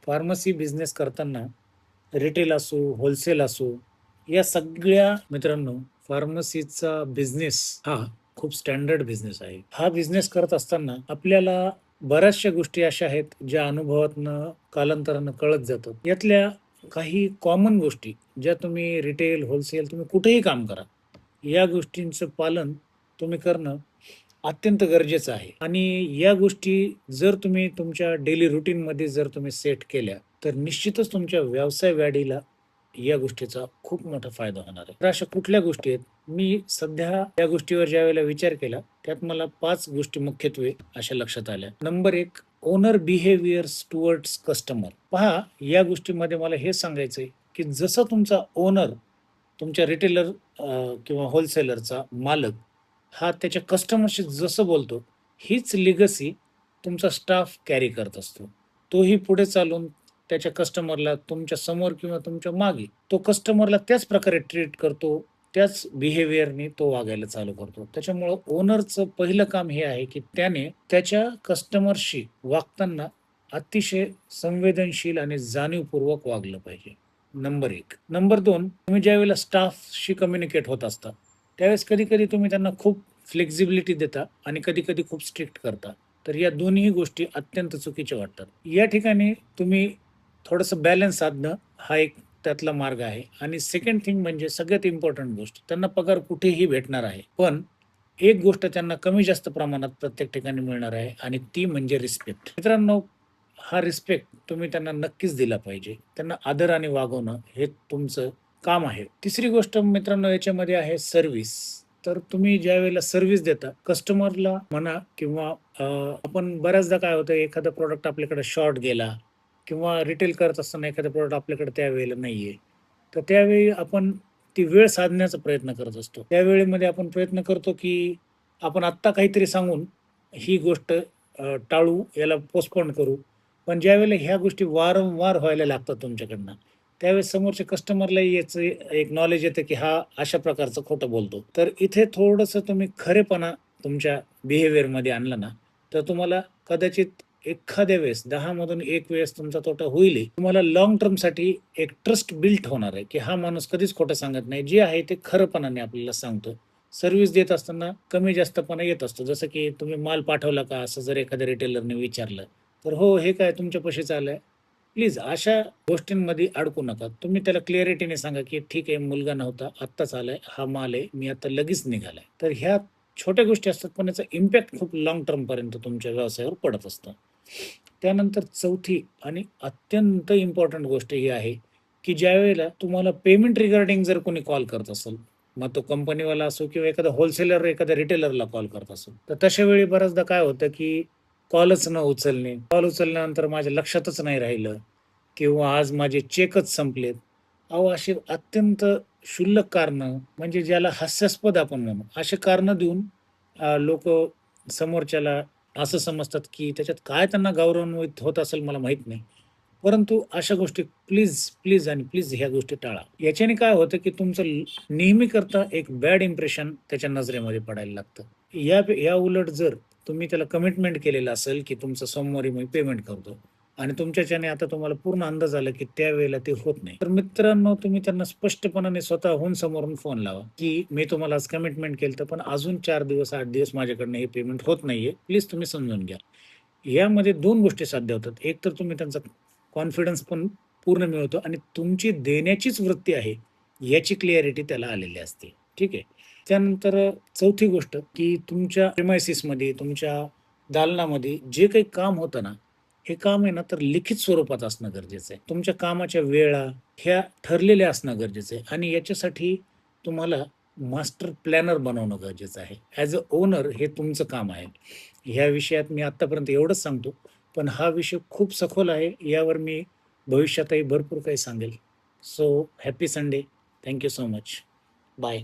Pharmacy business करताना retail असो, wholesale असो, या सगळ्या मित्रांनो फार्मसीचा बिझनेस हा खूप स्टँडर्ड बिझनेस आहे. हा बिझनेस करत असताना आपल्याला बऱ्याचशा गोष्टी अशा आहेत, ज्या अनुभवातनं कालांतरानं कळत जातात. यातल्या काही कॉमन गोष्टी ज्या तुम्ही रिटेल, होलसेल तुम्ही कुठेही काम करा, या गोष्टींचं पालन तुम्ही करणं अत्यंत गरजेचं आहे. आणि या गोष्टी जर तुम्ही तुमच्या डेली रुटीनमध्ये जर तुम्ही सेट केल्या, तर निश्चितच तुमच्या व्यवसाय वाढीला या गोष्टीचा खूप मोठा फायदा होणार आहे. तर अशा कुठल्या गोष्टी आहेत? मी सध्या या गोष्टीवर ज्यावेळेला विचार केला, त्यात मला 5 गोष्टी मुख्यत्वे अशा लक्षात आल्या. Number 1, owner behaviours towards customer. पहा, या गोष्टीमध्ये मला हे सांगायचंय, की जसं तुमचा ओनर तुमच्या रिटेलर किंवा होलसेलरचा मालक हा त्याच्या कस्टमरशी जसं बोलतो, हीच लिगसी तुमचा स्टाफ कॅरी करत असतो. तोही पुढे चालून त्याच्या कस्टमरला तुमच्या समोर किंवा तुमच्या मागे तो कस्टमरला त्याच प्रकारे ट्रीट करतो, त्याच बिहेवियरने तो वागायला चालू करतो. त्याच्यामुळं ओनरचं पहिलं काम हे आहे, की त्याने त्याच्या कस्टमरशी वागताना अतिशय संवेदनशील आणि जाणीवपूर्वक वागलं पाहिजे. नंबर 1. नंबर 2, तुम्ही ज्यावेळेला स्टाफशी कम्युनिकेट होत असता, त्यावेळेस कधी-कधी तुम्ही त्यांना खूप फ्लेक्सिबिलिटी देता आणि कधी-कधी खूप स्ट्रिक्ट करता. तर या दोन्ही गोष्टी अत्यंत चुकीच्या वाटतात. या ठिकाणी तुम्ही थोडंसं बॅलन्स साधणं हा एक त्यातला मार्ग आहे. आणि सेकंड थिंग म्हणजे सगळ्यात इम्पोर्टंट गोष्ट, त्यांना पगार कुठेही भेटणार आहे. पण एक गोष्ट त्यांना कमी जास्त प्रमाणात प्रत्येक ठिकाणी मिळणार आहे आणि ती म्हणजे रिस्पेक्ट. मित्रांनो, हा रिस्पेक्ट तुम्ही त्यांना नक्कीच दिला पाहिजे. त्यांना आदराने वागवणं हे तुमचं काम आहे. तिसरी गोष्ट मित्रांनो याच्यामध्ये आहे सर्व्हिस. तर तुम्ही ज्यावेळेला सर्व्हिस देता कस्टमरला म्हणा किंवा आपण बऱ्याचदा काय होतं, एखादा प्रॉडक्ट आपल्याकडे शॉर्ट गेला किंवा रिटेल करत असताना एखादा प्रॉडक्ट आपल्याकडे त्यावेळेला नाहीये. तर त्यावेळी आपण ती वेळ साधण्याचा प्रयत्न करत असतो. त्यावेळेमध्ये आपण प्रयत्न करतो, की आपण आत्ता काहीतरी सांगून ही गोष्ट टाळू, याला पोस्टपोन करू. पण ज्यावेळेला ह्या गोष्टी वारंवार व्हायला लागतात तुमच्याकडनं, त्यावेळेस समोरच्या कस्टमरलाही याचं एक नॉलेज येतं, की हा अशा प्रकारचं खोटं बोलतो. तर इथे थोडंसं तुम्ही खरेपणा तुमच्या बिहेवियरमध्ये आणला ना, तर तुम्हाला कदाचित एखाद्या वेळेस 10 मधून 1 वेळेस तुमचा तोटा होईलही. तुम्हाला लाँग टर्मसाठी एक ट्रस्ट बिल्ट होणार आहे, की हा माणूस कधीच खोटं सांगत नाही. जे आहे ते खरंपणाने आपल्याला सांगतो. सर्व्हिस देत असताना कमी जास्तपणा येत असतो. जसं की तुम्ही माल पाठवला का? असं जर एखाद्या रिटेलरने विचारलं, तर "हो, हे काय तुमच्यापाशीच आलंय?" प्लीज अशा गोष्टींमध्ये अडकू नका. तुम्ही त्याला क्लॅरिटीने सांगा, की "ठीक आहे, मुलगा नव्हता, आत्ताच आलाय. हा माल आहे. मी आता लगेच निघालाय." तर ह्या छोट्या गोष्टी असतात, पण याचा इम्पॅक्ट खूप लाँग टर्मपर्यंत तुमच्या व्यवसायावर पडत असतं. त्यानंतर चौथी आणि अत्यंत इम्पोर्टंट गोष्ट ही आहे, की ज्यावेळेला तुम्हाला पेमेंट रिगार्डिंग जर कोणी कॉल करत असेल, मग तो कंपनीवाला असो किंवा एखादा होलसेलर एखाद्या रिटेलरला कॉल करत असेल, तर तशा वेळी बऱ्याचदा काय होतं, की कॉलच न उचलणे, कॉल उचलल्यानंतर माझ्या लक्षातच नाही राहिलं किंवा आज माझे चेकच संपलेत. अहो, अशी अत्यंत क्षुल्लक कारणं म्हणजे ज्याला हास्यास्पद आपण म्हणू, अशी कारणं देऊन समोरच्याला असं समजतात, की त्याच्यात काय त्यांना गौरवान्वित होत असेल मला माहीत नाही. परंतु अशा गोष्टी प्लीज, प्लीज आणि प्लीज ह्या गोष्टी टाळा. याच्याने काय होतं, की तुमचं नेहमीकरता एक बॅड इम्प्रेशन त्याच्या नजरेमध्ये पडायला लागतं. या उलट जर तुम्ही त्याला कमिटमेंट केलेलं असेल, की तुमचं सोमवारी मी पेमेंट करतो आणि तुमच्याच्याने आता तुम्हाला पूर्ण अंदाज आला, की त्यावेळेला ते होत नाही. तर मित्रांनो, तुम्ही त्यांना स्पष्टपणाने स्वतःहून समोरून फोन लावा, की मी तुम्हाला आज कमिटमेंट केलं पण अजून 4 दिवस, 8 दिवस माझ्याकडनं हे पेमेंट होत नाहीये. प्लीज तुम्ही समजून घ्या. यामध्ये 2 गोष्टी साध्य होतात. एक तर तुम्ही त्यांचा कॉन्फिडन्स पण पूर्ण मिळवतो आणि तुमची देण्याचीच वृत्ती आहे, याची क्लॅरिटी त्याला आलेली असते. ठीक आहे. त्यानंतर चौथी गोष्ट, की तुमच्या प्रिमाइसेसमध्ये, तुमच्या दालनामध्ये जे काही काम होतं ना, हे काम आहे ना, तर लिखित स्वरूपात असणं गरजेचं आहे. तुमच्या कामाच्या वेळा ह्या ठरलेल्या असणं गरजेचं आहे आणि याच्यासाठी तुम्हाला मास्टर प्लॅनर बनवणं गरजेचं आहे. ॲज अ ओनर हे तुमचं काम आहे. ह्या विषयात मी आत्तापर्यंत एवढंच सांगतो. पण हा विषय खूप सखोल आहे. यावर मी भविष्यातही भरपूर काही सांगेल. So happy Sunday. Thank you so much. Bye.